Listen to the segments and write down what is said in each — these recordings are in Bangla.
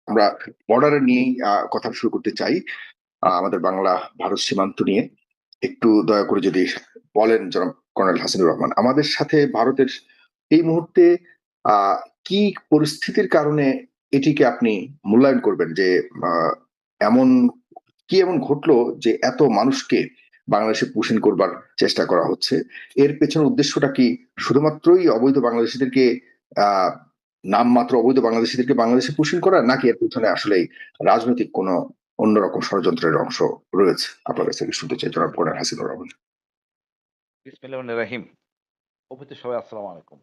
আমরা বর্ডার নিয়েই কথা শুরু করতে চাই। আমাদের বাংলা ভারত সীমান্ত নিয়ে একটু দয়া করে যদি বলেন জনাব কর্নেল হাসিনুর রহমান, আমাদের সাথে ভারতের এই মুহূর্তে আহ কি পরিস্থিতির কারণে এটিকে আপনি মূল্যায়ন করবেন যে আহ, এমন এমন ঘটলো যে এত মানুষকে বাংলাদেশে পুষিন করবার চেষ্টা করা হচ্ছে? এর পেছনে উদ্দেশ্যটা কি শুধুমাত্রই অবৈধ বাংলাদেশিদেরকে আহ নামমাত্র অবৈধ বাংলাদেশিদেরকে বাংলাদেশে পুষিন করা, নাকি এর পেছনে আসলেই রাজনৈতিক কোনো অন্যরকম ষড়যন্ত্রের অংশ রয়েছে? আপনার কাছে একটু শুনতে চাই জনাব কর্নেল হাসিনুর রহমান। বিসমিল্লাহির রাহিম। উপস্থিত সবাই আসসালামু আলাইকুম।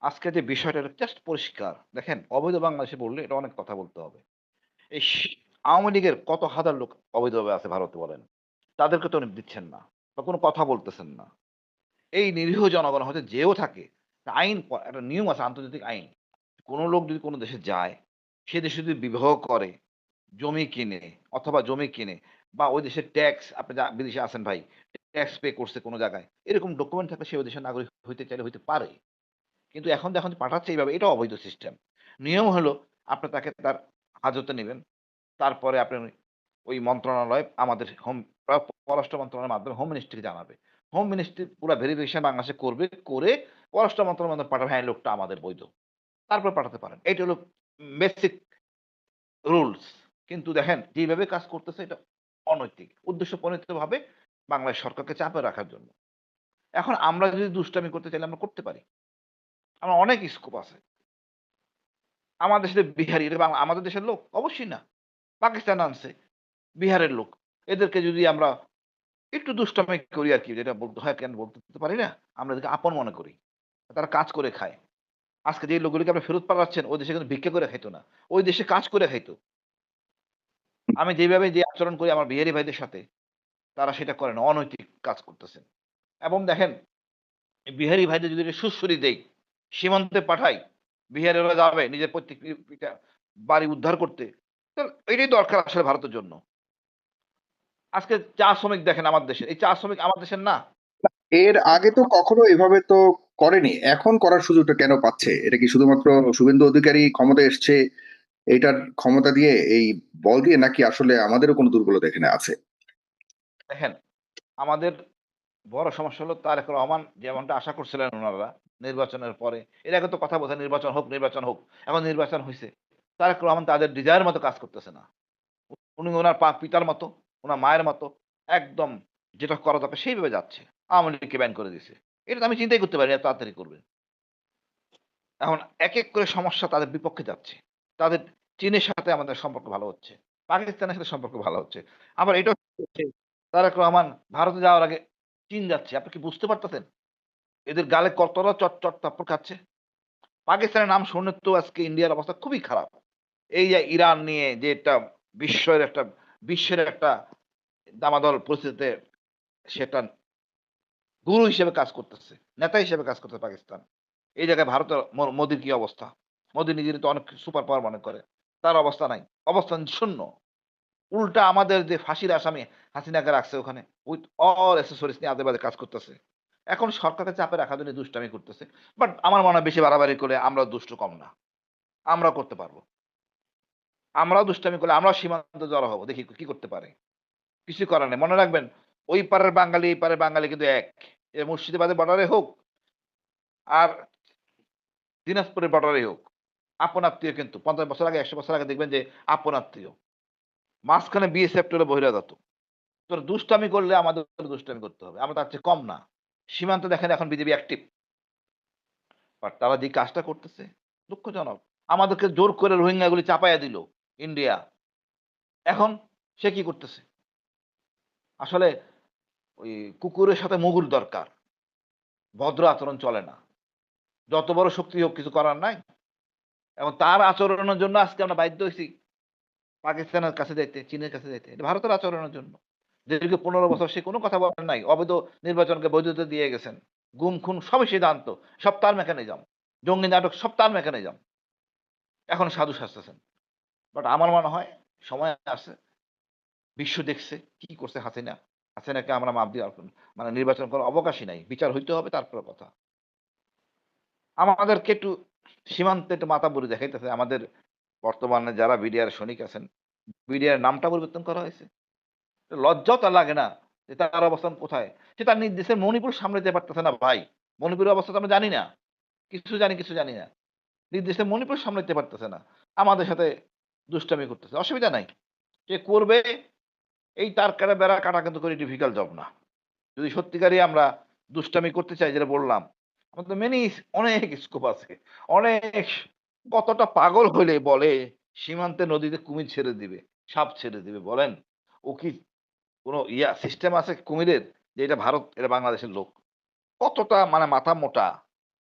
আজকে যে বিষয়টা এটা জাস্ট পরিষ্কার। দেখেন অবৈধ বাংলাদেশে বললে এটা অনেক কথা বলতে হবে। এই আওয়ামী লীগের কত হাজার লোক অবৈধভাবে আছে ভারতে বলেন। তাদেরকে তো দিচ্ছেন না বা কোনো কথা বলতেছেন না। এই নিরীহ জনগণ হয়তো যেও থাকে, আইন একটা নিয়ম আছে আন্তর্জাতিক আইন। কোন লোক যদি কোন দেশে যায়, সে দেশে যদি বিবাহ করে, জমি কিনে অথবা জমি কিনে বা ওই দেশের ট্যাক্স আপনি বিদেশে আছেন ভাই, ট্যাক্স পে করছে কোন জায়গায়। এরকম ডকুমেন্ট থাকলে সে ওই দেশের নাগরিক হইতে চাইলে হইতে পারে। কিন্তু এখন যখন পাঠাচ্ছে এইভাবে এটা অবৈধ সিস্টেম। নিয়ম হলো আপনি তাকে তার হাজতে নিবেন। তারপরে আপনি ওই মন্ত্রণালয় আমাদের পররাষ্ট্র মন্ত্রণালয়ের মাধ্যমে হোম মিনিস্ট্রিকে জানাবে। হোম মিনিস্ট্রি পুরা ভেরিফিকেশন বাংলাদেশে করবে, করে পররাষ্ট্র মন্ত্রণালয়ের মাধ্যমে পাঠাবে, হ্যাঁ, এই লোকটা আমাদের বৈধ। তারপর পাঠাতে পারেন। এইটা হলো বেসিক রুলস। কিন্তু দেখেন যেভাবে কাজ করতেছে এটা অনৈতিক। উদ্দেশ্যপ্রণোদিতভাবে বাংলাদেশ সরকারকে চাপে রাখার জন্য। এখন আমরা যদি দুষ্টামি করতে চাইলে আমরা করতে পারি। আমার অনেক স্কোপ আছে। আমার দেশের বিহারি এটা আমাদের দেশের লোক? অবশ্যই না। পাকিস্তান আনছে, বিহারের লোক। এদেরকে যদি আমরা একটু দুষ্টামি করি আরকি, যেটা বলতে হয় কেন বলতে তো পারি না? আমরা এদেরকে আপন মনে করি। তারা কাজ করে খায়। আজকে যে লোকগুলোকে আপনি ফেরত পাঠাচ্ছেন ওই দেশে কিন্তু ভিক্ষা করে খাইত না। ওই দেশে কাজ করে খাইত। আমি যেভাবে যে আচরণ করি আমার বিহারি ভাইদের সাথে, তারা সেটা করে না। অনৈতিক কাজ করতেছেন। এবং দেখেন এই বিহারি ভাইদের যদি একটা সুড়সুড়ি দেই, সীমান্তে পাঠাই, বিহারিরা যাবে নিজের পৈতৃক বাড়ি উদ্ধার করতে। তো এটাই দরকার আসলে ভারতের জন্য। আজকে চা শ্রমিক দেখেন আমার দেশে। এই চা শ্রমিক আমার দেশের না। এর আগে তো কখনো এভাবে তো করেনি, এখন করার সুযোগটা কেন পাচ্ছে? এটা কি শুধুমাত্র শুভেন্দু অধিকারী ক্ষমতায় এসছে এইটার ক্ষমতা দিয়ে, এই বল দিয়ে, নাকি আসলে আমাদেরও কোনো দুর্বলতা এখানে আছে? দেখেন আমাদের বড় সমস্যা হলো তারেক রহমান যেমনটা আশা করছিলেন উনারা নির্বাচনের পরে। এর আগে তো কথা বলছে নির্বাচন হোক, নির্বাচন হোক। এখন নির্বাচন হইছে। তারেক রহমান তাদের ডিজায়ার মতো কাজ করতেছে না। উনি উনার পিতার মতো, উনার মায়ের মতো একদম যেটা করা দরকার সেইভাবে যাচ্ছে। আওয়ামী লীগকে ব্যান করে দিছে। এটা তো আমি চিন্তাই করতে পারিনি এত তাড়াতাড়ি করবে। এখন একেক করে সমস্যা তাদের বিপক্ষে যাচ্ছে। তাদের চীনের সাথে আমাদের সম্পর্ক ভালো হচ্ছে। পাকিস্তানের সাথে সম্পর্ক ভালো হচ্ছে। আবার এটাও হচ্ছে তারেক রহমান ভারতে যাওয়ার আগে চীন যাচ্ছে। আপনি কি বুঝতে পারতেছেন? এদের গালে কতটা চট থাপ্পড় খাচ্ছে। পাকিস্তানের নাম শুনে তো আজকে ইন্ডিয়ার অবস্থা খুবই খারাপ। এই যে ইরান নিয়ে যে একটা বিশ্বের একটা দামাদল পরিস্থিতিতে সেটা গুরু হিসেবে কাজ করতেছে। নেতা হিসেবে কাজ করতেছে পাকিস্তান। এই জায়গায় ভারতের মোদির কি অবস্থা? মোদি নিজেরই তো অনেক সুপার পাওয়ার মনে করে। তার অবস্থা নাই। অবস্থান শূন্য। উল্টা আমাদের যে ফাঁসির আসামি হাসিনাকে রাখছে ওখানে উইথ অল অ্যাক্সেসরিজ নিয়ে আজে-বাজে কাজ করতেছে। এখন সরকারকে চাপে রাখার জন্য দুষ্টামি করতেছে। বাট আমার মনে হয় বেশি বাড়াবাড়ি করলে আমরাও দুষ্ট কম না। আমরাও করতে পারব। আমরাও দুষ্টামি করলে আমরাও সীমান্তে জড়ো হব। দেখি কি করতে পারে। কিছুই করার নাই। মনে রাখবেন ওই পারের বাঙালি, এই পারের বাঙালি কিন্তু এক। এ মুর্শিদাবাদের বর্ডারে হোক আর দিনাজপুরের বর্ডারেই হোক। আপন আত্মীয় কিন্তু ৫০ বছর আগে ১০০ বছর আগে দেখবেন যে আপন আত্মীয়। মাঝখানে বিএসএফ টা হলো বহিরাগত। তোর দুষ্টামি করলে আমাদের দুষ্টামি করতে হবে। আমরা তার চেয়ে কম না। সীমান্তে দেখেন এখন বিজেপি অ্যাক্টিভ। বাট তারা যে কাজটা করতেছে দুঃখজনক। আমাদেরকে জোর করে রোহিঙ্গাগুলি চাপাইয়া দিল ইন্ডিয়া। এখন সে কি করতেছে? আসলে ওই কুকুরের সাথে মুগুর দরকার। ভদ্র আচরণ চলে না। যত বড় শক্তি হোক কিছু করার নাই। এখন তার আচরণের জন্য আজকে আমরা বাধ্য হইছি পাকিস্তানের কাছে যাইতে, চীনের কাছে যাইতে। এটা ভারতের আচরণের জন্য। দীর্ঘ ১৫ বছর সে কোন কথা বলেন নাই। অবৈধ নির্বাচনকে বৈধতা দিয়ে গেছেন। গুম-খুন সবই সে জানত। সব তার মেকানিজম। জঙ্গি নাটক সব তার মেকানিজম। এখন সাধু সাজতেছেন। বাট আমার মনে হয় সময় আছে। বিশ্ব দেখছে কি করছে হাসিনা। হাসিনাকে আমরা মাফ দেওয়ার মানে নির্বাচন করার অবকাশই নাই। বিচার হইতে হবে তারপরে কথা। আমাদেরকে একটু সীমান্তে একটু মাতাব্বরি দেখাইতেছে আমাদের বর্তমানে যারা বিডিআর সৈনিক আছেন, বিডিআর নামটা পরিবর্তন করা হয়েছে। লজ্জাও তার লাগে না যে তার অবস্থান কোথায়? সে তার নিজ দেশের মণিপুর সামলাতে পারতেছে না ভাই। মণিপুরের অবস্থা তো আমরা জানি না। কিছু জানি, কিছু জানি না। নিজ দেশের মণিপুর সামলাতে পারতেছে না। আমাদের সাথে দুষ্টামি করতেছে। অসুবিধা নাই। সে করবে, এই তার বেড়া কাটা কিন্তু কোনো ডিফিকাল্ট জব না। যদি সত্যিকারই আমরা দুষ্টামি করতে চাই যেটা বললাম, আমাদের অনেক স্কোপ আছে। অনেক কতটা পাগল হইলে বলে সীমান্তে নদীতে কুমির ছেড়ে দিবে, সাপ ছেড়ে দিবে বলেন? ও কি কোনো সিস্টেম আছে কুমিরের যে এটা ভারত, এটা বাংলাদেশের লোক? কতটা মানে মাথা মোটা।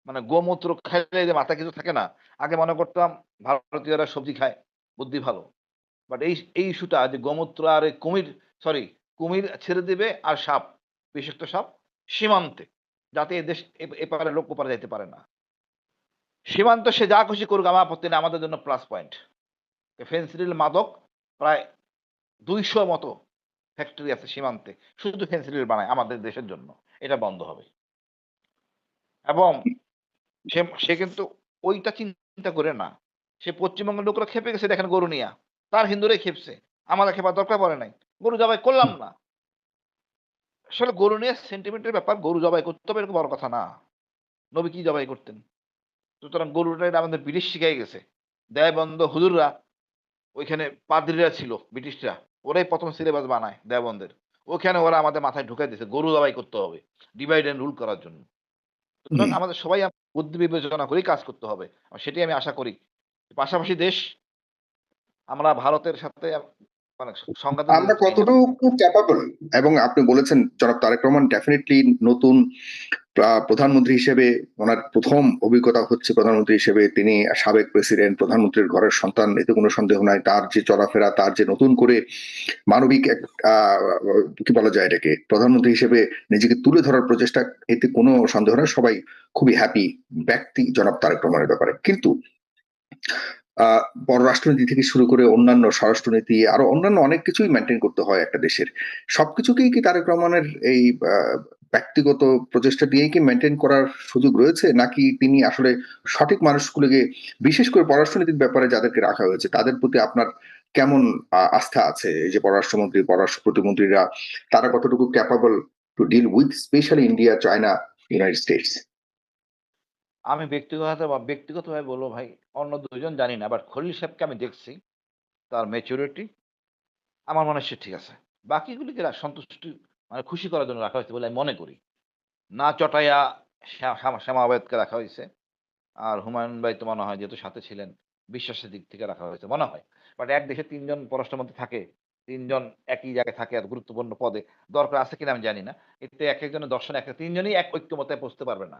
মানে গোমূত্র খাইলে যে মাথায় কিছু থাকে না? আগে মনে করতাম ভারতীয়রা সবজি খায়, বুদ্ধি ভালো। বাট এই ইস্যুটা যে গোমূত্র আর এই সরি কুমির ছেড়ে দিবে আর সাপ, বিষাক্ত সাপ সীমান্তে। যাতে এদেশ এপারের লোক ওপারে যাইতে পারে না। সীমান্ত সে যা খুশি করুক আমার আপত্তি নাই, আমাদের জন্য প্লাস পয়েন্ট। ফেনসিডিল মাদক প্রায় ২০০ মতো ফ্যাক্টরি আছে সীমান্তে। শুধু ফেনসিডিল বানায় আমাদের দেশের জন্য। এটা বন্ধ হবে। এবং সে সে কিন্তু ওইটা চিন্তা করে না। সে পশ্চিমবঙ্গের লোকরা ক্ষেপে গেছে দেখেন গরু নিয়া। তার হিন্দুরাই ক্ষেপছে। আমাদের ক্ষেপার দরকার পড়ে নাই। গরু জবাই করলাম না। আসলে গরু নিয়ে সেন্টিমেন্টের ব্যাপার। গরু জবাই করতে হবে এরকম বড় কথা না। নবী কি জবাই করতেন? সুতরাং গরুটা এটা আমাদের ব্রিটিশ শিখাই গেছে। দেওবন্দ হুজুররা ওইখানে পাদ্রীরা ছিল ব্রিটিশরা। ওরাই ১ম সিলেবাস বানায় দেওবন্দের। ওখানে ওরা আমাদের মাথায় ঢুকাই দিয়েছে গরু জবাই করতে হবে। ডিভাইড অ্যান্ড রুল করার জন্য। সুতরাং হুম। আমাদের সবাই বুদ্ধি বিবেচনা করেই কাজ করতে হবে। সেটাই আমি আশা করি। পাশাপাশি দেশ আমরা ভারতের সাথে মানে সংঘাতে আমরা যেতে চাই না। কতটুকু ক্যাপাবল, এবং আপনি বলেছেন জনাব তারেক রহমান ডেফিনেটলি নতুন প্রধানমন্ত্রী হিসেবে ওনার প্রথম অভিজ্ঞতা হচ্ছে প্রধানমন্ত্রী হিসেবে, তিনি সাবেক প্রেসিডেন্ট, প্রধানমন্ত্রীর ঘরের সন্তান, এতে কোনো সন্দেহ নাই। তার যে চলাফেরা, তার যে নতুন করে মানবিক এক আহ, কি বলা যায় এটাকে, প্রধানমন্ত্রী হিসেবে নিজেকে তুলে ধরার প্রচেষ্টা, এতে কোনো সন্দেহ নাই। সবাই খুবই হ্যাপি ব্যক্তি জনাব তারেক রহমানের ব্যাপারে। কিন্তু আহ পররাষ্ট্রনীতি থেকে শুরু করে অন্যান্য স্বরাষ্ট্রনীতি, আরো অন্যান্য অনেক কিছুই মেনটেন করতে হয় একটা দেশের। সবকিছুকেই কি তারেক রহমানের এই ব্যক্তিগত প্রচেষ্টা দিয়েই কি মেনটেন করার সুযোগ রয়েছে, নাকি তিনি আসলে সঠিক মানুষগুলোকে, বিশেষ করে পররাষ্ট্রনীতির ব্যাপারে যাদেরকে রাখা হয়েছে তাদের প্রতি আপনার কেমন আস্থা আছে? এই যে পররাষ্ট্রমন্ত্রী, পররাষ্ট্র প্রতিমন্ত্রীরা, তারা কতটুকু capable to deal with specially India, China, United States? আমি ব্যক্তিগতভাবে বলব ভাই, অন্য ২ জন জানি না। বাট খলিল সাহেবকে আমি দেখছি। তার ম্যাচুরিটি আমার মনে হয় সে ঠিক আছে। বাকিগুলিকে সন্তুষ্টি মানে খুশি করার জন্য রাখা হয়েছে বলে আমি মনে করি। না চটাইয়া শ্যামা আহমেদকে রাখা হইছে। আর হুমায়ূন ভাই তো মনে হয় যেহেতু সাথে ছিলেন, বিশ্বাসের দিক থেকে রাখা হয়েছে মনে হয়। বাট এক দেশে ৩ জন পররাষ্ট্রমন্ত্রী থাকে। ৩ জন একই জায়গায় থাকে এত গুরুত্বপূর্ণ পদে। দরকার আছে কিনা আমি জানি না। এতে একেকজনের দর্শন ৩ জনই এক ঐক্যমতে পৌঁছতে পারবে না।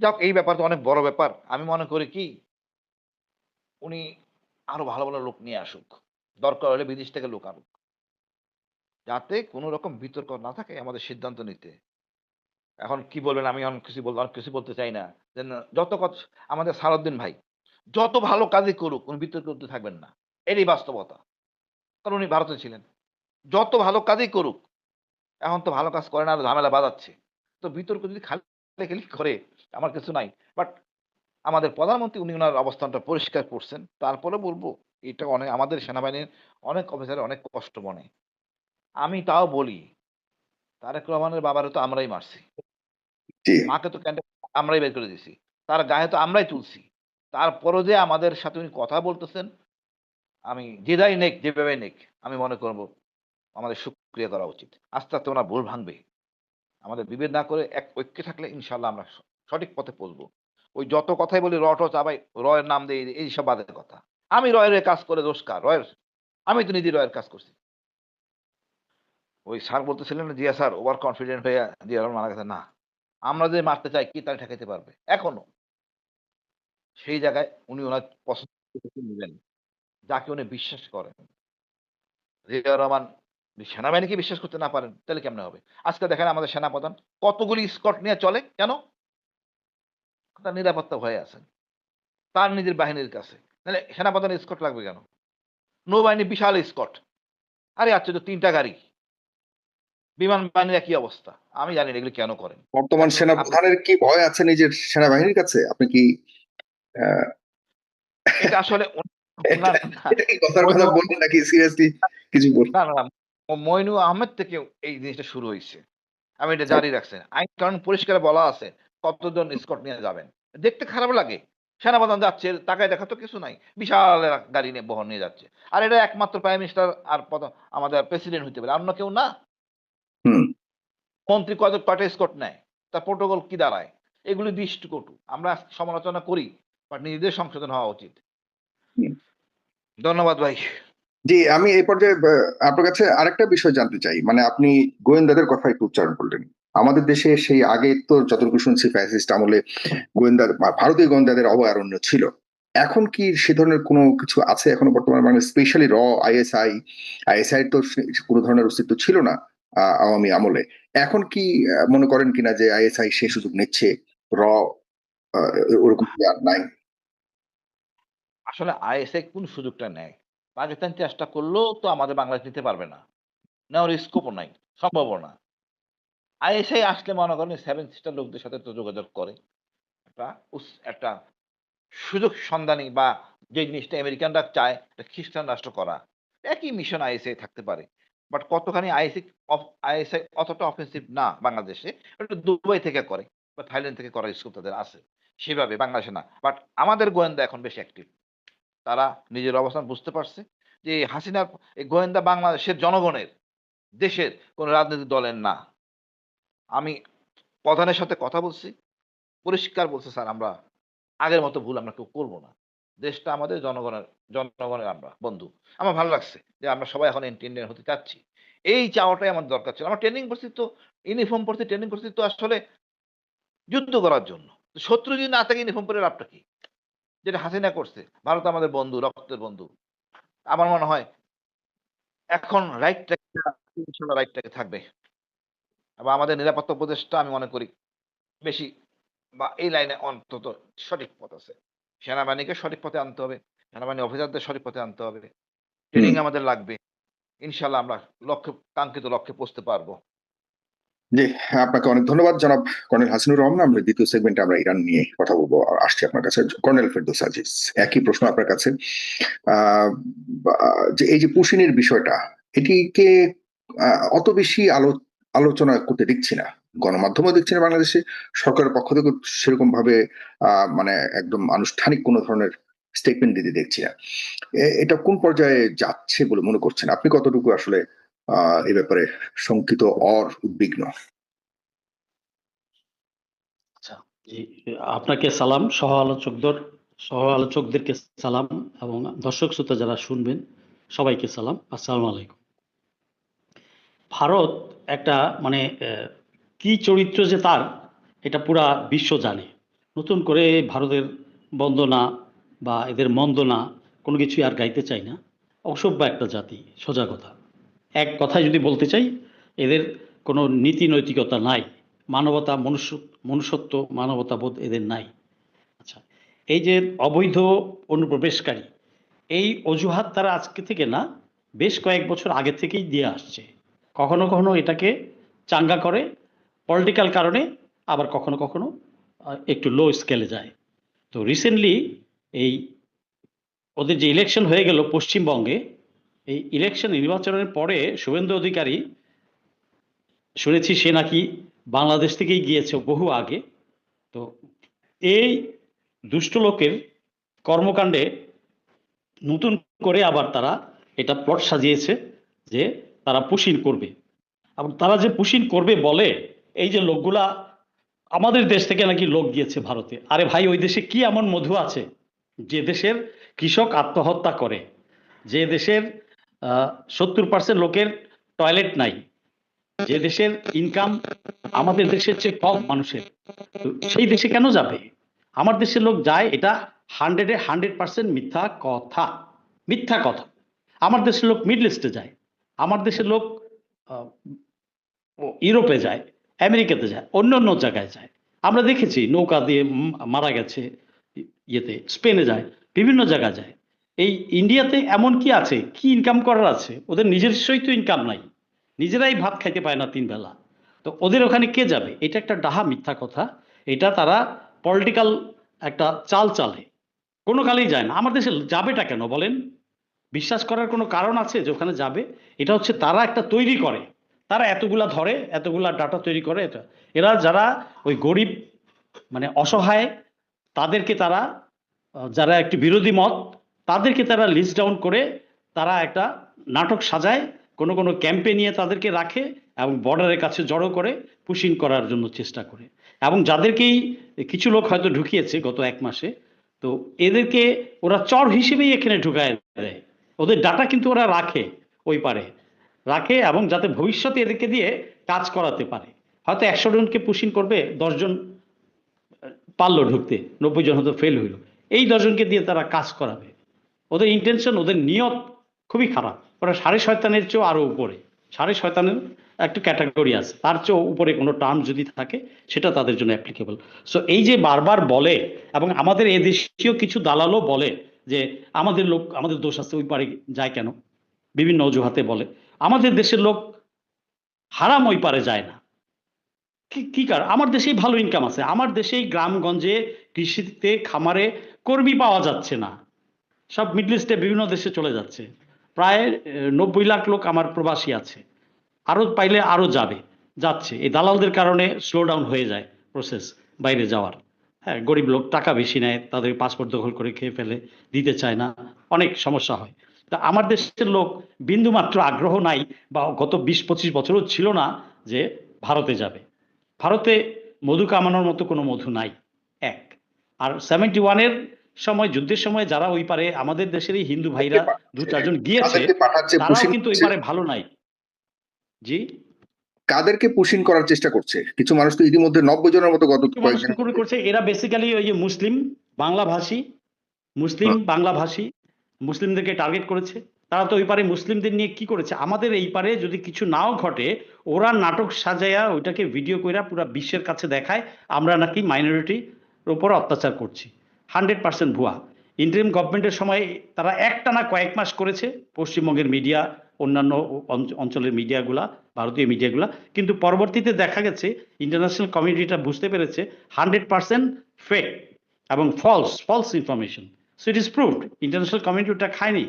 যাক এই ব্যাপার তো অনেক বড় ব্যাপার। আমি মনে করি কি উনি আরো ভালো, ভালো লোক নিয়ে আসুক। দরকার হলে বিদেশ থেকে লোক আনুক। যাতে কোন রকম বিতর্ক না থাকে আমাদের সিদ্ধান্ত নিতে। এখন কি বলবেন আমি অনেক কিছু বলতে চাই না। যে না যত আমাদের সালাউদ্দিন ভাই যত ভালো কাজই করুক উনি বিতর্কের মধ্যে থাকবেন না। এটাই বাস্তবতা। কারণ উনি ভারতে ছিলেন। যত ভালো কাজই করুক, এখন তো ভালো কাজ করে না আরো ঝামেলা বাধাচ্ছে। তো বিতর্ক যদি খালি করে আমার কিছু নাই। বাট আমাদের প্রধানমন্ত্রী উনি উনার অবস্থানটা পরিষ্কার করছেন। তারপরেও বলব এটা অনেক আমাদের সেনাবাহিনীর অনেক অফিসারের অনেক কষ্ট মনে। আমি তাও বলি, তারেক রহমানের বাবারে তো আমরাই মারছি। জি। মাকে তো ক্যান্টে আমরাই বের করে দিছি। তার গায়ে তো আমরাই তুলছি। তারপরও যে আমাদের সাথে উনি কথা বলতেছেন, আমি যেটাই নেক, যেভাবে নেক, আমি মনে করব আমাদের শুকরিয়া করা উচিত। আস্তে, আস্তে উনার ভুল ভাঙবে। আমাদের বিভেদ না করে এক ঐক্যে থাকলে ইনশাআল্লাহ আমরা সঠিক পথে পৌঁছবো। ওই যত কথাই বলি চাপাই, রয়ের নাম দেই, এইসব বাজে কথা। আমি রয়ের কাজ করে দোষ কার? রয়ের আমি তো নিজে রয়ের কাজ করছি। ওই স্যার বলতেছিলেন না, জিয়া স্যার ওভার কনফিডেন্ট হইয়া জিয়া রহমান মারা গেছে। না। আমরা যদি মারতে চাই কি তারে ঠেকাইতে পারবে? এখনো। সেই জায়গায় উনি উনার পছন্দের নিবেন। যাকে উনি বিশ্বাস করেন। জিয়া রহমান যদি সেনাবাহিনীকে বিশ্বাস করতে না পারেন, তাহলে কেমনে হবে? আজকে দেখেন আমাদের সেনাপ্রধান কতগুলি স্কট নিয়ে চলে। কেন? তার নিরাপত্তা ভয়ে আছেন। তার নিজের বাহিনীর কাছে। নাহলে সেনাপ্রধানের স্কট লাগবে কেন? নৌবাহিনী বিশাল স্কট। আরে আশ্চর্য ৩ টা গাড়ি। বিমান বাহিনীর একই অবস্থা। আমি জানি না এগুলো কেন করেন। বর্তমান এখন সেনাপ্রধানের কি ভয় আছে নিজের সেনাবাহিনীর কাছে? আপনি কি আহ এটা আসলে এটা উনার এটা কি কথার কথা মইনু বললেন নাকি সিরিয়াসলি কিছু না, মইনু আহমেদ থেকে এই জিনিসটা শুরু হইছে। আমি এটা জারি রাখছি। আইন-কানুন পরিষ্কার বলা আছে কতজন স্কট নিয়ে যাবেন। দেখতে খারাপ লাগে। সেনাপ্রধান যাচ্ছে, তাকায় দেখার তো কিছু নাই। বিশাল গাড়ি নিয়ে বহন নিয়ে যাচ্ছে। আর এটা একমাত্র প্রাইম মিনিস্টার আর আমাদের প্রেসিডেন্ট হইতে পারে। অন্য কেউ না। হুম, মন্ত্রী কয়টা স্কট নেয়? তার প্রোটোকল কি দাঁড়ায়? এগুলি দৃষ্টিকটু। আমরা সমালোচনা করি, বাট নিজেদের সংশোধন হওয়া উচিত। হুম। ধন্যবাদ ভাই। জি, আমি এই পর্যায়ে আপনার কাছে আরেকটা বিষয় জানতে চাই। মানে আপনি গোয়েন্দাদের কথা একটু উচ্চারণ করলেন। আমাদের দেশে সেই আগে তো যতটুকু শুনছি ফ্যাসিস্ট আমলে ভারতীয় গোয়েন্দাদের অভয়ারণ্য ছিল। এখন কি সে ধরনের কোনো কিছু আছে এখনো বর্তমানে? মানে স্পেশালি আইএসআই তো কোনো ধরনের অস্তিত্ব ছিল না আওয়ামী আমলে। এখন কি মনে করেন কিনা যে আইএসআই সে সুযোগ নিচ্ছে? র আ ওরকম কি আর নাই? আসলে আইএসআই কোন সুযোগটা নেয়? পাকিস্তান চেষ্টা করলেও তো আমাদের বাংলাদেশ নিতে পারবে না। নেওয়ার স্কোপও নাই, সম্ভবও না। আইএসআই আসলে মনে করেন 7 সিস্টার লোকদের সাথে তো যোগাযোগ করে। একটা একটা সুযোগ সন্ধানী বা যে জিনিসটা আমেরিকানরা চায় এটা খ্রিস্টান রাষ্ট্র করা। একই মিশন আইএসআই থাকতে পারে। বাট কতখানি আইএসআই অতটা অফেন্সিভ না বাংলাদেশে। এটা দুবাই থেকে করে বা থাইল্যান্ড থেকে করার স্কোপ তাদের আছে। সেভাবে বাংলাদেশে না। বাট আমাদের গোয়েন্দা এখন বেশি অ্যাক্টিভ। তারা নিজের অবস্থান বুঝতে পারছে যে এই হাসিনার এই গোয়েন্দা বাংলাদেশের জনগণের, দেশের কোন রাজনৈতিক দলের না। আমি প্রধানের সাথে কথা বলছি। পরিষ্কার বলছে, "স্যার আমরা আগের মতো ভুল আমরা কেউ করব না। দেশটা আমাদের জনগণের আমরা বন্ধু।" আমার ভালো লাগছে যে আমরা সবাই এখন ইন্ডিয়ান হতে চাচ্ছি। এই চাওয়াটাই আমার দরকার ছিল। আমরা ট্রেনিং করছি তো ইউনিফর্ম পড়ছি, ট্রেনিং করছি তো আসলে যুদ্ধ করার জন্য। তো শত্রু যদি না থাকে ইউনিফর্ম পরে লাভটা কি? যেটা হাসিনা করছে। ভারত আমাদের বন্ধু, রক্তের বন্ধু। আমার মনে হয় এখন রাইট ট্র্যাকটা ইনশাআল্লাহ রাইট ট্র্যাকে থাকবে। এবং আমাদের নিরাপত্তা উপদেষ্টা আমি মনে করি বেশি বা এই লাইনে অন্তত সঠিক পথ আছে। সেনাবাহিনীকে সঠিক পথে আনতে হবে। সেনাবাহিনী অফিসারদের সঠিক পথে আনতে হবে। হুম। ট্রেনিং আমাদের লাগবে। ইনশাআল্লাহ আমরা কাঙ্ক্ষিত লক্ষ্যে পৌঁছতে পারবো। জি, আপনাকে অনেক ধন্যবাদ জনাব কর্নেল হাসিনুর রহমান। আমরা দ্বিতীয় সেগমেন্টে আমরা ইরান নিয়ে কথা বলবো। আসছি আপনার কাছে। কর্নেল ফেরদৌস আজিজ, একই প্রশ্ন আপনার কাছে। আহ, যে এই যে পুশিনের বিষয়টা, এটিকে অত বেশি আলোচনা করতে দেখছি না। গণমাধ্যমেও দেখছি না বাংলাদেশে। সরকারের পক্ষ থেকে সেরকম ভাবে মানে একদম আনুষ্ঠানিক কোনো ধরনের স্টেটমেন্ট দিতে দেখছি না। এটা কোন পর্যায়ে যাচ্ছে বলে মনে করছেন? আপনি কতটুকু আসলে এ ব্যাপারে শঙ্কিত উদ্বিগ্ন? আচ্ছা, জি, আপনাকে সালাম, সহ আলোচকদেরকে সালাম এবং দর্শক শ্রোতা যারা শুনবেন সবাইকে সালাম। আসসালামু আলাইকুম। ভারত একটা মানে কি চরিত্র যে তার, এটা পুরা বিশ্ব জানে। নতুন করে ভারতের বন্দনা বা এদের মন্দনা কোনো কিছুই আর গাইতে চাই না। অসভ্য একটা জাতি, সোজা কথা। এক কথায় যদি বলতে চাই, এদের কোনো নীতি নৈতিকতা নাই, মানবতা মনুষ্যত্ব মানবতাবোধ এদের নাই। আচ্ছা, এই যে অবৈধ অনুপ্রবেশকারী, এই অজুহাত তারা আজকে থেকে না, বেশ কয়েক বছর আগে থেকেই দিয়ে আসছে। কখনো কখনো এটাকে চাঙ্গা করে পলিটিক্যাল কারণে, আবার কখনো কখনো একটু লো স্কেলে যায়। তো রিসেন্টলি এই ওদের যে ইলেকশন হয়ে গেল পশ্চিমবঙ্গে, এই নির্বাচনের পরে শুভেন্দু অধিকারী শুনেছি সে নাকি বাংলাদেশ থেকেই গিয়েছে বহু আগে। তো এই দুষ্ট লোকের কর্মকাণ্ডে নতুন করে আবার তারা এটা প্লট সাজিয়েছে যে তারা পুশিন করবে, এবং তারা যে পুশিন করবে বলে, এই যে লোকগুলা আমাদের দেশ থেকে নাকি লোক গিয়েছে ভারতে। আরে ভাই, ওই দেশে কি এমন মধু আছে যে দেশের কৃষক আত্মহত্যা করে, যে দেশের 70% লোকের টয়লেট নাই, যে দেশের ইনকাম আমাদের দেশের চেয়ে কম মানুষের, তো সেই দেশে কেন যাবে? আমার দেশের লোক যায়, এটা 100% মিথ্যা কথা, মিথ্যা কথা। আমার দেশের লোক মিডল ইস্টে যায়, আমার দেশের লোক আহ, ইউরোপে যায়, আমেরিকাতে যায়, অন্য অন্য জায়গায় যায়। আমরা দেখেছি নৌকা দিয়ে মারা গেছে, ইয়েতে স্পেনে যায়, বিভিন্ন জায়গায় যায়। এই ইন্ডিয়াতে এমন কি আছে, কি ইনকাম করার আছে? ওদের নিজস্বই তো ইনকাম নাই, নিজেরাই ভাত খাইতে পায় না 3 বেলা। তো ওদের ওখানে কে যাবে? এটা একটা ডাহা মিথ্যা কথা। এটা তারা পলিটিক্যাল একটা চাল চালে। কোনো কালেই যায় না। আমার দেশে যাবেটা কেন বলেন? বিশ্বাস করার কোনো কারণ আছে যে ওখানে যাবে? এটা হচ্ছে তারা একটা তৈরি করে। তারা এতগুলা ধরে, এতগুলা ডাটা তৈরি করে এটা। এরা যারা ওই গরিব মানে অসহায় তাদেরকে তারা যারা একটু বিরোধী মত তাদেরকে তারা লিস্ট ডাউন করে তারা একটা নাটক সাজায়, কোনো কোনো ক্যাম্পে নিয়ে তাদেরকে রাখে এবং বর্ডারের কাছে জড়ো করে পুশিং করার জন্য চেষ্টা করে। এবং যাদেরকেই কিছু লোক হয়তো ঢুকিয়েছে গত ১ মাসে, তো এদেরকে ওরা চর হিসেবেই এখানে ঢুকায় দেয়। ওদের ডাটা কিন্তু ওরা রাখে ওই পারে, রাখে এবং যাতে ভবিষ্যতে এদেরকে দিয়ে কাজ করাতে পারে। হয়তো ১০০ জনকে পুশিং করবে, ১০ জন পারলো ঢুকতে, ৯০ জন হয়তো ফেল হইল। এই ১০ জনকে দিয়ে তারা কাজ করাবে। ওদের ইন্টেনশন, ওদের নিয়ত খুবই খারাপ। ওরা সাড়ে শয়তানের চেয়েও আরো উপরে। সাড়ে শয়তানের একটা ক্যাটাগরি আছে, তার চেয়েও উপরে কোনো টার্ম যদি থাকে সেটা তাদের জন্য অ্যাপ্লিকেবল। সো এই যে বারবার বলে, এবং আমাদের এদেশীয় কিছু দালালও বলে যে আমাদের লোক, আমাদের দোষ আছে, ওই পারে যায় কেন, বিভিন্ন অজুহাতে বলে। আমাদের দেশের লোক হারাম ওই পারে যায় না। কি কারণ? আমার দেশেই ভালো ইনকাম আছে, আমার দেশেই গ্রামগঞ্জে কৃষিতে খামারে কর্মী পাওয়া যাচ্ছে না, সব মিডল ইস্টে বিভিন্ন দেশে চলে যাচ্ছে। প্রায় ৯০ লাখ লোক আমার প্রবাসী আছে, আরো পাইলে আরো যাবে, যাচ্ছে। এই দালালদের কারণে স্লো ডাউন হয়ে যায় প্রসেস বাইরে যাওয়ার। হ্যাঁ, গরিব লোক টাকা বেশি নেয়, তাদের পাসপোর্ট দখল করে খেয়ে ফেলে, দিতে চায় না, অনেক সমস্যা হয়। তা আমার দেশের লোক বিন্দুমাত্র আগ্রহ নাই, বা গত ২০-২৫ বছরও ছিল না যে ভারতে যাবে। ভারতে মধু কামানোর মতো কোনো মধু নাই, এক। আর 71 এর সময়, যুদ্ধের সময় যারা ওই পারে আমাদের দেশেরই হিন্দু ভাইরা দু চারজন গিয়েছে, কাদেরকে পাঠাচ্ছে, তারাও পুশিং কিন্তু ওই করছে? পারে ভালো নাই। জি, কাদেরকে পুশিং করার চেষ্টা করছে? কিছু মানুষ তো ইতিমধ্যে ৯০ জনের মতো গত কিছু মানুষ কয়েকদিন শুরু করছে। এরা বেসিক্যালি ওই যে মুসলিম বাংলাভাষী, মুসলিম হুম, বাংলাভাষী মুসলিমদেরকে টার্গেট করেছে। তারা তো ওই পারে মুসলিমদের নিয়ে কি করেছে, আমাদের এই পারে যদি কিছু নাও ঘটে, ওরা নাটক সাজায়া ওইটাকে ভিডিও কইরা পুরা বিশ্বের কাছে দেখায় আমরা নাকি মাইনরিটির উপর অত্যাচার করছি। 100% ভুয়া। ইন্টারিম গভর্নমেন্টের সময় তারা একটানা কয়েক মাস করেছে, পশ্চিমবঙ্গের মিডিয়া, অন্যান্য অঞ্চলের মিডিয়াগুলা, ভারতীয় মিডিয়াগুলা, কিন্তু পরবর্তীতে দেখা গেছে ইন্টারন্যাশনাল কমিউনিটিটা বুঝতে পেরেছে 100% ফেক এবং false information. So it is proved. International community ওটা খায়নি,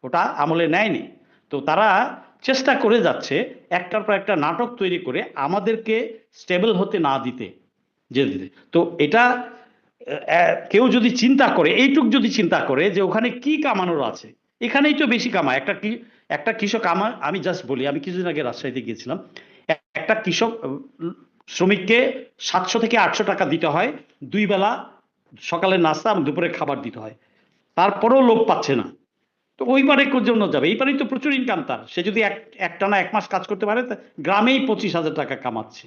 ওটা আমলে নেয়নি। তো তারা চেষ্টা করে যাচ্ছে একটার পর একটা নাটক তৈরি করে আমাদেরকে স্টেবল হতে না দিতে, দিতে। তো এটা কেউ যদি চিন্তা করে, এইটুক যদি চিন্তা করে যে ওখানে কি কামানোর আছে, এখানেই তো বেশি কামায়। একটা কৃষক, আমি জাস্ট বলি, আমি কিছুদিন আগে রাজশাহীতে গিয়েছিলাম। একটা কৃষক শ্রমিককে 700 থেকে 800 টাকা দিতে হয়, 2 বেলা সকালে নাস্তা এবং দুপুরে খাবার দিতে হয়, তারপরেও লোক পাচ্ছে না। তো ওই পারে জন্য যাবে, এই পারেই তো প্রচুর ইনকাম তার। সে যদি একটানা 1 মাস কাজ করতে পারে, গ্রামেই 25,000 টাকা কামাচ্ছে,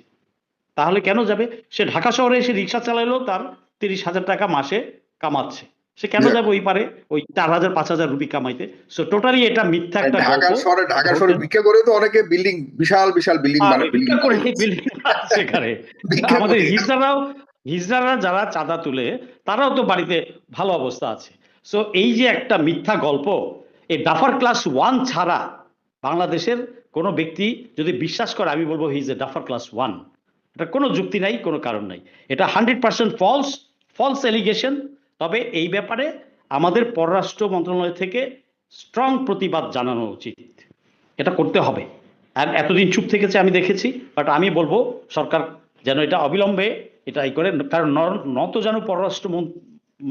তাহলে কেন যাবে? সে ঢাকা শহরে এসে রিক্সা চালাইলেও তার 30,000 টাকা মাসে কামাচ্ছে, সে কেন যাবে ওই পারে ওই 4,000-5,000 রুপি কামাইতে? সো টোটালি এটা মিথ্যা একটা গল্প। ঢাকা শহরে ভিক্ষা করে তো অনেকে বিল্ডিং, বিশাল বিশাল বিল্ডিং বিল্ডিং ভিক্ষা করে বিল্ডিং সেখানে। ভিক্ষা আমাদের করে। হিজড়ারা যারা চাঁদা তুলে, তারাও তো বাড়িতে ভালো অবস্থা আছে। সো এই যে একটা মিথ্যা গল্প, এই ডাফার ক্লাস 1 ছাড়া বাংলাদেশের কোনো ব্যক্তি যদি বিশ্বাস করে, আমি বলবো he is a duffer class 1। এটা কোনো যুক্তি নাই, কোনো কারণ নাই। এটা 100% ফলস এলিগেশন। তবে এই ব্যাপারে আমাদের পররাষ্ট্র মন্ত্রণালয় থেকে স্ট্রং প্রতিবাদ জানানো উচিত, এটা করতে হবে। আর এতদিন চুপ থেকেছে আমি দেখেছি, বাট আমি বলবো সরকার যেন এটা অবিলম্বে এটা করে, কারণ নত যেন পররাষ্ট্র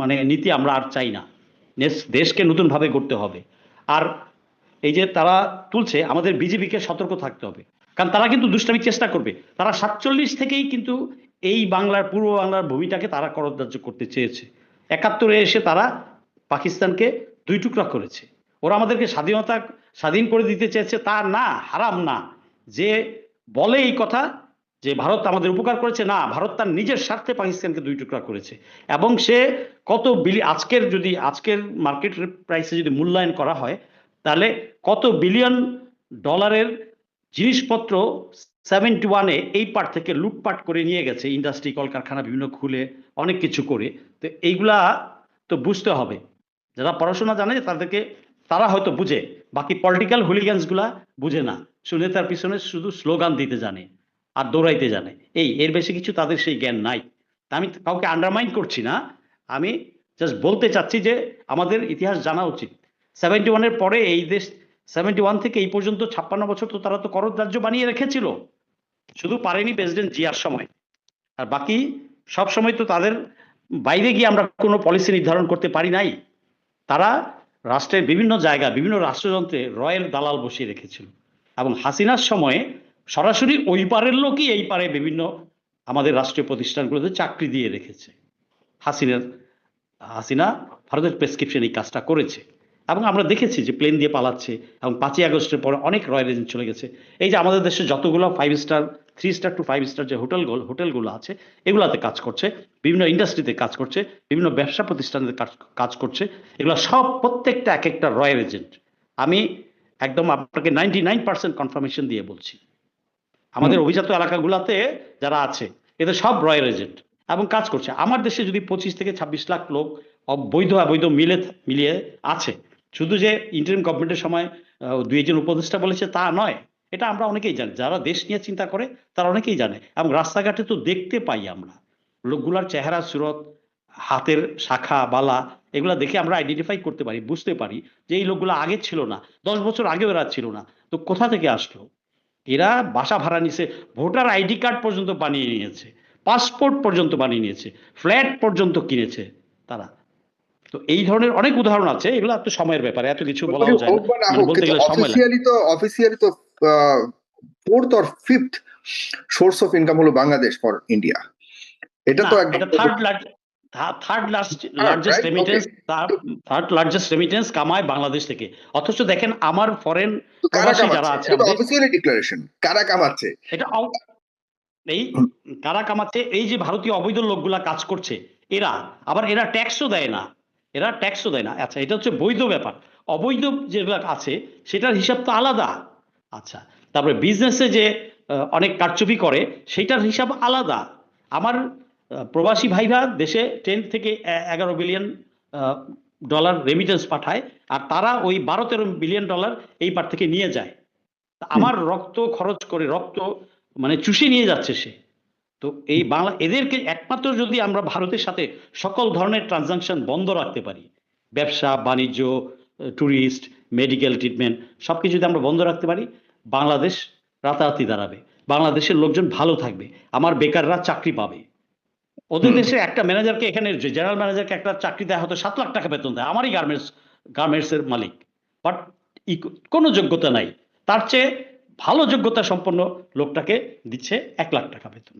মানে নীতি আমরা আর চাই না। দেশকে নতুন ভাবে গড়তে হবে। আর এই যে তারা তুলছে, আমাদের বিজেপিকে সতর্ক থাকতে হবে, কারণ তারা কিন্তু দুষ্টামির চেষ্টা করবে। তারা 47 থেকেই কিন্তু এই বাংলার, পূর্ব বাংলার ভূমিটাকে তারা করদার্য করতে চেয়েছে। 71-এ এসে তারা পাকিস্তানকে 2 টুকরা করেছে। ওরা আমাদেরকে স্বাধীন করে দিতে চেয়েছে, তা না, হারাম না। যে বলে এই কথা যে ভারত আমাদের উপকার করেছে, না, ভারত তার নিজের স্বার্থে পাকিস্তানকে 2 টুকরা করেছে। এবং সে কত আজকের মার্কেট প্রাইসে যদি মূল্যায়ন করা হয়, তাহলে কত বিলিয়ন ডলারের জিনিসপত্র 71-এ এই পার থেকে লুটপাট করে নিয়ে গেছে, ইন্ডাস্ট্রি, কলকারখানা বিভিন্ন খুলে অনেক কিছু করে। তো এইগুলা তো বুঝতে হবে। যারা পড়াশোনা জানে তাদেরকে, তারা হয়তো বুঝে, বাকি পলিটিক্যাল হুলিগানস গুলা বুঝে না, শুনে তার পিছনে শুধু স্লোগান দিতে জানে আর দৌড়াইতে জানে, এর বেশি কিছু তাদের সেই জ্ঞান নাই। তা আমি কাউকে আন্ডারমাইন করছি না, আমি জাস্ট বলতে চাচ্ছি যে আমাদের ইতিহাস জানা উচিত। 71-এর পরে এই দেশ 71 থেকে এই পর্যন্ত 56 বছর তো তারা তো করদ রাজ্য বানিয়ে রেখেছিল, শুধু পারেনি প্রেসিডেন্ট জিয়ার সময়। আর বাকি সব সময় তো তাদের বাইরে গিয়ে আমরা কোনো পলিসি নির্ধারণ করতে পারি নাই। তারা রাষ্ট্রের বিভিন্ন জায়গা, বিভিন্ন রাষ্ট্রযন্ত্রে রয়ের দালাল বসিয়ে রেখেছিল, এবং হাসিনার সময়ে সরাসরি ওই পারের লোকই এই পারে বিভিন্ন আমাদের রাষ্ট্রীয় প্রতিষ্ঠানগুলোতে চাকরি দিয়ে রেখেছে। হাসিনা ভারতের প্রেসক্রিপশন এই কাজটা করেছে, এবং আমরা দেখেছি যে প্লেন দিয়ে পালাচ্ছে, এবং 5ই আগস্টের পরে অনেক রয়্যাল এজেন্ট চলে গেছে। এই যে আমাদের দেশে যতগুলো 5 স্টার 3 স্টার টু 5 স্টার যে হোটেলগুলো আছে, এগুলাতে কাজ করছে, বিভিন্ন ইন্ডাস্ট্রিতে কাজ করছে, বিভিন্ন ব্যবসা প্রতিষ্ঠানে কাজ করছে, এগুলো সব প্রত্যেকটা এক একটা রয়্যাল এজেন্ট। আমি একদম আপনাকে 99% কনফার্মেশন দিয়ে বলছি, আমাদের অভিজাত এলাকাগুলোতে যারা আছে এদের সব রয়্যাল এজেন্ট এবং কাজ করছে। আমার দেশে যদি 25 থেকে 26 লাখ লোক বৈধ অবৈধ মিলিয়ে আছে, শুধু যে ইন্টারিম গভর্নমেন্টের সময় 2-1 উপদেষ্টা বলেছে তা নয়, এটা আমরা অনেকেই জানি, যারা দেশ নিয়ে চিন্তা করে তারা অনেকেই জানে। এবং রাস্তাঘাটে তো দেখতে পাই আমরা লোকগুলার চেহারা, সুরত, হাতের শাখা বালা, এগুলা দেখে আমরা আইডেন্টিফাই করতে পারি, বুঝতে পারি যে এই লোকগুলো আগে ছিল না, 10 বছর আগেও এরা ছিল না। তো কোথা থেকে আসলো? এরা বাসা ভাড়া নিছে, ভোটার আইডি কার্ড পর্যন্ত বানিয়ে নিয়েছে, পাসপোর্ট পর্যন্ত বানিয়ে নিয়েছে, ফ্ল্যাট পর্যন্ত কিনেছে তারা। তো এই ধরনের অনেক উদাহরণ আছে, এগুলো এত সময়ের ব্যাপারে এত কিছু বলাও যায় হোক বা না না, হোক, বলতে কিন্তু গেলে সময় লাগে। অফিসিয়ালি তো 4th or 5th source of income হলো বাংলাদেশ ফর ইন্ডিয়া। এটা না, তো একদম এটা থার্ড লার্জেস্ট রাইট, ওকে। রেমিটেন্স, থার্ড লার্জেস্ট রেমিটেন্স কামায় বাংলাদেশ থেকে। অথচ দেখেন আমার ফরেন তো কারা প্রবাসী যারা কামাচ্ছে? আছে এটা তো আমাদের, অফিসিয়ালি ডিক্লারেশন, কারা কামাচ্ছে? এটা এই কারা কামাচ্ছে? এই যে ভারতীয় অবৈধ লোকগুলা কাজ করছে, এরা আবার এরা ট্যাক্সও দেয় না, এরা ট্যাক্সও দেয় না। আচ্ছা, এটা হচ্ছে বৈধ ব্যাপার। অবৈধ যেগুলো আছে সেটার হিসাব তো আলাদা। আচ্ছা, তারপরে বিজনেসে যে অনেক কারচুপি করে সেটার হিসাব আলাদা। আমার প্রবাসী ভাইরা দেশে 10 থেকে 11 বিলিয়ন ডলার রেমিটেন্স পাঠায়, আর তারা ওই 12-13 বিলিয়ন ডলার এই পার থেকে নিয়ে যায়। আমার রক্ত খরচ করে, রক্ত মানে চুষে নিয়ে যাচ্ছে সে। তো এই বাংলা এদেরকে একমাত্র যদি আমরা ভারতের সাথে সকল ধরনের ট্রানজাকশন বন্ধ রাখতে পারি, ব্যবসা বাণিজ্য, ট্যুরিস্ট, মেডিকেল ট্রিটমেন্ট, সবকিছু যদি আমরা বন্ধ রাখতে পারি, বাংলাদেশ রাতারাতি দাঁড়াবে, বাংলাদেশের লোকজন ভালো থাকবে, আমার বেকাররা চাকরি পাবে। ওদের দেশে একটা ম্যানেজারকে, এখানে জেনারেল ম্যানেজারকে একটা চাকরি দেয় হয়তো 7 লাখ টাকা বেতন দেয়, আমারই গার্মেন্টসের মালিক, বাট কোনো যোগ্যতা নাই, তার চেয়ে ভালো যোগ্যতা সম্পন্ন লোকটাকে দিচ্ছে 1 লাখ টাকা বেতন।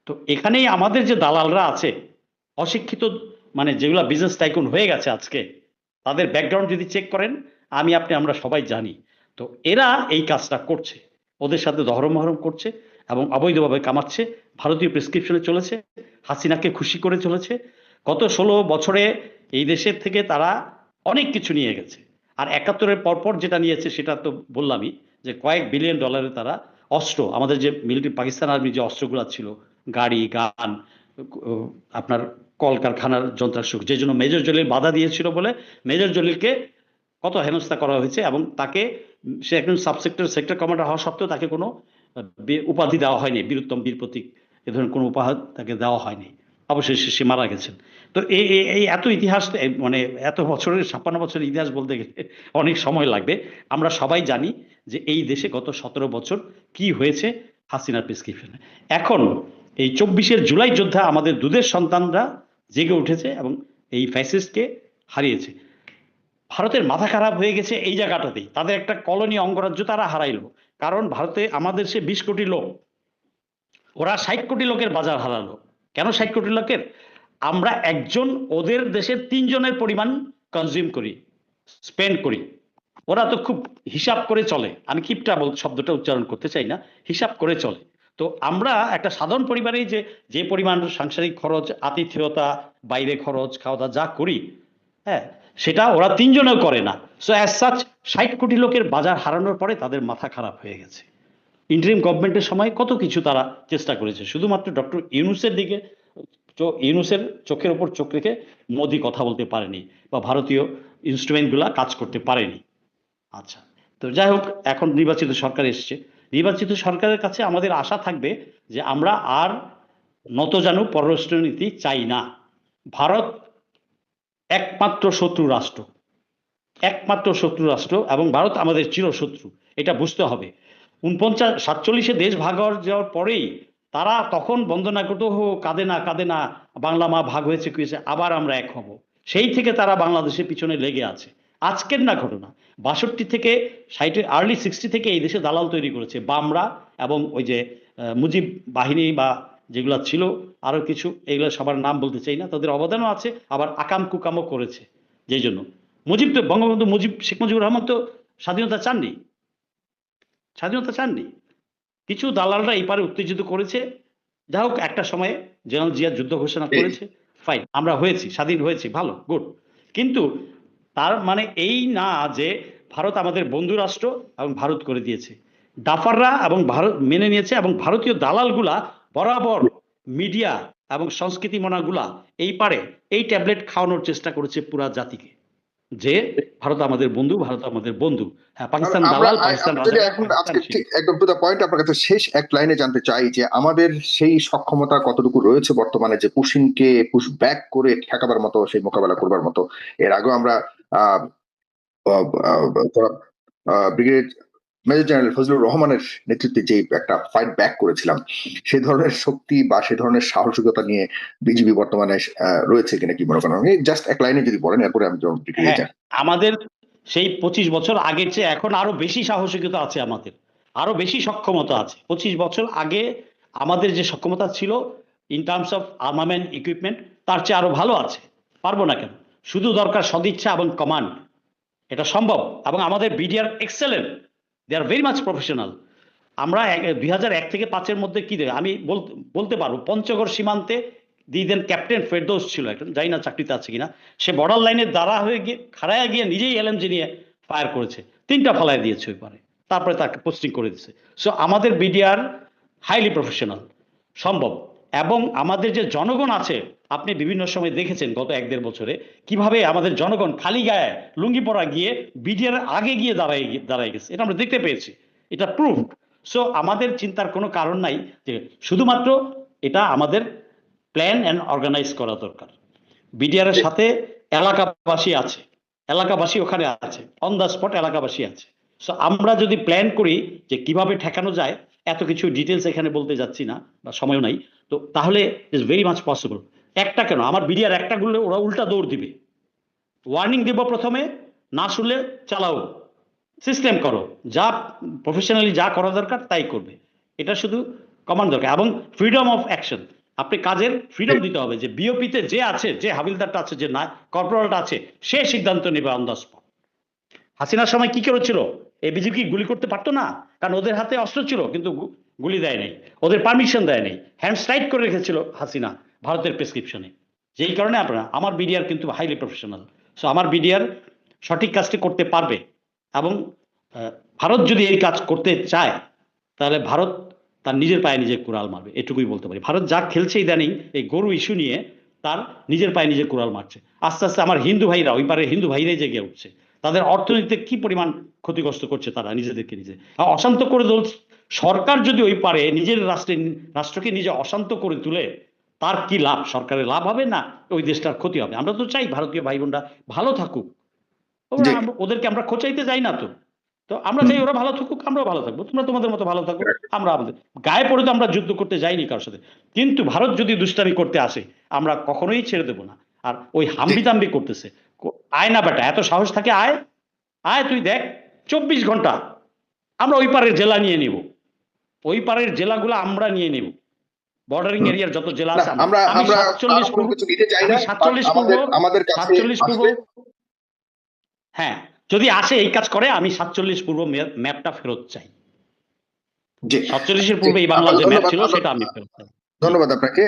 তো এখানেই আমাদের যে দালালরা আছে, অশিক্ষিত, মানে যেগুলো বিজনেস টাইকুন হয়ে গেছে আজকে, তাদের ব্যাকগ্রাউন্ড যদি চেক করেন, আমরা সবাই জানি। তো এরা এই কাজটা করছে, ওদের সাথে দহরম করছে এবং অবৈধভাবে কামাচ্ছে, ভারতীয় প্রেসক্রিপশনে চলেছে, হাসিনাকে খুশি করে চলেছে। গত 16 বছরে এই দেশের থেকে তারা অনেক কিছু নিয়ে গেছে। আর 71-এর পরপর যেটা নিয়েছে সেটা তো বললামই, যে কয়েক বিলিয়ন ডলারে তারা অস্ত্র, আমাদের যে মিলিটারি, পাকিস্তান আর্মির যে অস্ত্রগুলো ছিল, গাড়ি, গান, আপনার কলকারখানার যন্ত্রাংশ, যে জন্য মেজর জলিল বাধা দিয়েছিল বলে মেজর জলিলকে কত হেনস্থা করা হয়েছে, এবং তাকে, সে একজন সেক্টর কমান্ডার হওয়া সত্ত্বেও তাকে কোনো উপাধি দেওয়া হয়নি, বীরুত্তম, বীর প্রতীক, এ ধরনের কোনো উপহার তাকে দেওয়া হয়নি, অবশেষে সে মারা গেছেন। তো এই এত ইতিহাস, মানে এত বছরের, 56 বছরের ইতিহাস বলতে গেলে অনেক সময় লাগবে। আমরা সবাই জানি যে এই দেশে গত 17 বছর কি হয়েছে হাসিনার প্রেসক্রিপশনে। এখন এই 24-এর জুলাই যোদ্ধা আমাদের দুধের সন্তানরা জেগে উঠেছে এবং এই ফ্যাসিস্টকে হারিয়েছে। ভারতের মাথা খারাপ হয়ে গেছে এই জায়গাটাতেই, তাদের একটা কলোনি অঙ্গরাজ্য তারা হারাইলো। কারণ ভারতে আমাদের সে 20 কোটি লোক, ওরা 60 কোটি লোকের বাজার হারালো। কেন 60 কোটি লোকের? আমরা একজন ওদের দেশের 3 জনের পরিমাণ কনজিউম করি, স্পেন্ড করি। ওরা তো খুব হিসাব করে চলে, আমি কিপটা শব্দটা উচ্চারণ করতে চাই না, হিসাব করে চলে। তো আমরা একটা সাধারণ পরিবারে যে পরিমাণ সাংসারিক খরচ, আতিথেয়তা, বাইরে খরচ, খাওয়া দাওয়া যা করি, হ্যাঁ, সেটা ওরা 3 জনেও করে না। সো অ্যাজ সাচ 60 কোটি লোকের বাজার হারানোর পরে তাদের মাথা খারাপ হয়ে গেছে। ইন্টারিম গভর্নমেন্টের সময় কত কিছু তারা চেষ্টা করেছে, শুধুমাত্র ডক্টর ইউনূসের দিকে, ইউনূসের চোখের উপর চোখ রেখে মোদি কথা বলতে পারেনি, বা ভারতীয় ইনস্ট্রুমেন্টগুলা কাজ করতে পারেনি। আচ্ছা, তো যাই হোক, এখন নির্বাচিত সরকার এসছে, নির্বাচিত সরকারের কাছে আমাদের আশা থাকবে যে আমরা আর নতজানু পররাষ্ট্রনীতি চাই না। ভারত একমাত্র শত্রু রাষ্ট্র, একমাত্র শত্রু রাষ্ট্র, এবং ভারত আমাদের চিরশত্রু, এটা বুঝতে হবে। 47 দেশ ভাগ হয়ে যাওয়ার পরেই তারা তখন বন্দনা করতো, হো কাঁদে না কাঁদে না, বাংলা মা ভাগ হয়েছে কি হয়েছে, আবার আমরা এক হব। সেই থেকে তারা বাংলাদেশের পিছনে লেগে আছে। আজকের না ঘটনা, 62 থেকে 60 আর্লি 60 থেকে এই দেশে দালাল তৈরি করেছে বামরা, এবং ওই যে মুজিব বাহিনী বা যেগুলা ছিল আরো কিছু, এগুলো সবার নাম বলতে চাই না, তাদের অবদানও আছে, আবার আকাম কুকামও করেছে। যেই জন্য মুজিব তো, বঙ্গবন্ধু শেখ মুজিবুর রহমান তো স্বাধীনতা চাননি, স্বাধীনতা চাননি। কিছু দালালরা এই পারে উত্তেজিত করেছে। যা হোক, একটা সময়ে জেনারেল জিয়া যুদ্ধ ঘোষণা করেছে, ফাইন, আমরা হয়েছি, স্বাধীন হয়েছি, ভালো, গুড। কিন্তু তার মানে এই না যে ভারত আমাদের বন্ধু রাষ্ট্র এবং ভারত করে দিয়েছে। ডাফাররা এবং ভারত মেনে নিয়েছে, এবং ভারতীয় দালালগুলা বরাবর মিডিয়া এবং সংস্কৃতি মনাগুলা এই পারে এই ট্যাবলেট খাওয়ানোর চেষ্টা করেছে পুরা জাতিকে, যে ভারত আমাদের বন্ধু, ভারত আমাদের বন্ধু। হ্যাঁ, পাকিস্তান দালাল, পাকিস্তান যদি রাজা, এখন পাকিস্তান আজকে শিখ। ঠিক একদম টু দা পয়েন্ট আপনার কাছে শেষ এক লাইনে জানতে চাই যে আমাদের সেই সক্ষমতা কতটুকু রয়েছে বর্তমানে যে পুশিংকে পুশ ব্যাক করে ঠেকাবার মতো, সেই মোকাবেলা করবার মতো। এর আগেও আমরা আহ ব্রিগেড মেজর জেনারেল ফজলুর রহমানের নেতৃত্বে যে একটা ফাইট ব্যাক করেছিলাম, সেই ধরনের শক্তি বা সেই ধরনের সাহসিকতা নিয়ে বিজিবি বর্তমানে রয়েছে কিনা, কি মনে করেন? জাস্ট এক লাইনে যদি বলেন, এরপরে আমি হ্যাঁ, আমাদের সেই 25 বছর আগের চেয়ে এখন আরো বেশি সাহসিকতা আছে, আমাদের আরো বেশি সক্ষমতা আছে। 25 বছর আগে আমাদের যে সক্ষমতা ছিল in terms of armament equipment, তার চেয়ে আরো ভালো আছে। পারবো না কেন? শুধু দরকার সদিচ্ছা এবং কমান্ড, এটা সম্ভব। এবং আমাদের BDR excellent, they are very much professional. আমরা 2001 থেকে 5-এর মধ্যে কি দেবে আমি বলতে পারবো, পঞ্চগড় সীমান্তে দিদেন ক্যাপ্টেন ফেরদৌস ছিল একজন, জানি না চাকরিতে আছে কিনা, সে বর্ডার লাইনের দ্বারা হয়ে গিয়ে খাড়ায় গিয়ে নিজেই এলএমজি নিয়ে ফায়ার করেছে, 3টা ফলায় দিয়েছে ওই পারে, তারপরে তাকে পোস্টিং করে দিয়েছে। সো আমাদের বিডিআর হাইলি প্রফেশনাল, সম্ভব। এবং আমাদের যে জনগণ আছে, আপনি বিভিন্ন সময় দেখেছেন গত 1-1.5 বছরে কিভাবে আমাদের জনগণ খালি গায়ে লুঙ্গি পরা গিয়ে বিডিআর আগে গিয়ে দাঁড়ায় গেছে, এটা আমরা দেখতে পেয়েছি, এটা প্রুফ। সো আমাদের চিন্তার কোনো কারণ নাই, যে শুধুমাত্র এটা আমাদের প্ল্যান অ্যান্ড অর্গানাইজ করা দরকার। বিডিআর এর সাথে এলাকাবাসী আছে, এলাকাবাসী ওখানে আছে, অন দ্য স্পট এলাকাবাসী আছে। সো আমরা যদি প্ল্যান করি যে কিভাবে ঠেকানো যায়, এত কিছু ডিটেলস এখানে বলতে যাচ্ছি না, বা সময়ও নাই, তো তাহলে ইজ ভেরি মাচ পসিবল। একটা কেন, আমার বিডিআর একটা গুলো ওরা উল্টা দৌড় দিবে। ওয়ার্নিং দেব প্রথমে, না শুনলে চালাও, সিস্টেম করো, যা প্রফেশনালি যা করা দরকার তাই করবে। এটা শুধু কমান্ড দরকার, এবং ফ্রিডম অফ অ্যাকশন। আপনি কাজের ফ্রিডম দিতে হবে, যে বিওপিতে যে আছে, যে হাবিলদারটা আছে, যে না কর্পোরালটা আছে, সে সিদ্ধান্ত নেবে অন দ্য স্পট। হাসিনার সময় কি করেছিল? এবিজি কি গুলি করতে পারতো না? কারণ ওদের হাতে অস্ত্র ছিল, কিন্তু গুলি দেয় নাই, ওদের পারমিশন দেয় নাই, হ্যান্ড স্ট্রাইক করে রেখেছিল হাসিনা ভারতের প্রেসক্রিপশনে। যেই কারণে আমার বিডিআর কিন্তু হাইলি প্রফেশনাল। সো আমার বিডিআর সঠিক কাজটি করতে পারবে। এবং ভারত যদি এই কাজ করতে চায়, তাহলে ভারত তার নিজের পায়ে নিজে কুড়াল মারবে, এটুকুই বলতে পারি। ভারত যা খেলছে ইদানিং এই গরু ইস্যু নিয়ে, তার নিজের পায়ে নিজে কুড়াল মারছে। আস্তে আস্তে আমার হিন্দু ভাইরা, ওই পারে হিন্দু ভাইরাই জেগে উঠছে, তাদের অর্থনীতিতে কি পরিমাণ ক্ষতিগ্রস্ত করছে তারা নিজেদেরকে নিজে অশান্ত করে তুলছে। সরকার যদি ওই পারে নিজের রাষ্ট্রকে নিজে অশান্ত করে তুলে, তার কি লাভ? সরকারের লাভ হবে না ওই দেশটার ক্ষতি হবে? আমরা তো চাই ভারতীয় ভাই বোনরা ভালো থাকুক, ওদেরকে আমরা খোঁচাইতে যাই না তো। তো আমরা চাই ওরা ভালো থাকুক, আমরাও ভালো থাকবো, তোমরা তোমাদের মতো ভালো থাকো, আমরা আমাদের। গায়ে পড়ে তো আমরা যুদ্ধ করতে যাইনি কারোর সাথে, কিন্তু ভারত যদি দুষ্টামি করতে আসে, আমরা কখনোই ছেড়ে দেবো না। আর ওই হাম্বিতাম্বি করতেছে, আয় না বেটা, এত সাহস থাকে, আয় আয়, তুই দেখ 24 ঘন্টা আমরা ওই পারের জেলা নিয়ে নিব, ওই পারের জেলাগুলো আমরা নিয়ে নিব, বর্ডারিং এরিয়ার যত জেলা আছে। আমরা আমি 47 পূর্ব, আমি 47 পূর্ব, 47 পূর্ব, হ্যাঁ, যদি আসে এই কাজ করে, আমি 47 পূর্ব ম্যাপটা ফেরত চাই। 47-এর পূর্বে এই বাংলা যে ম্যাপ ছিল, সেটা আমি ফেরত চাই। ধন্যবাদ আপনাকে।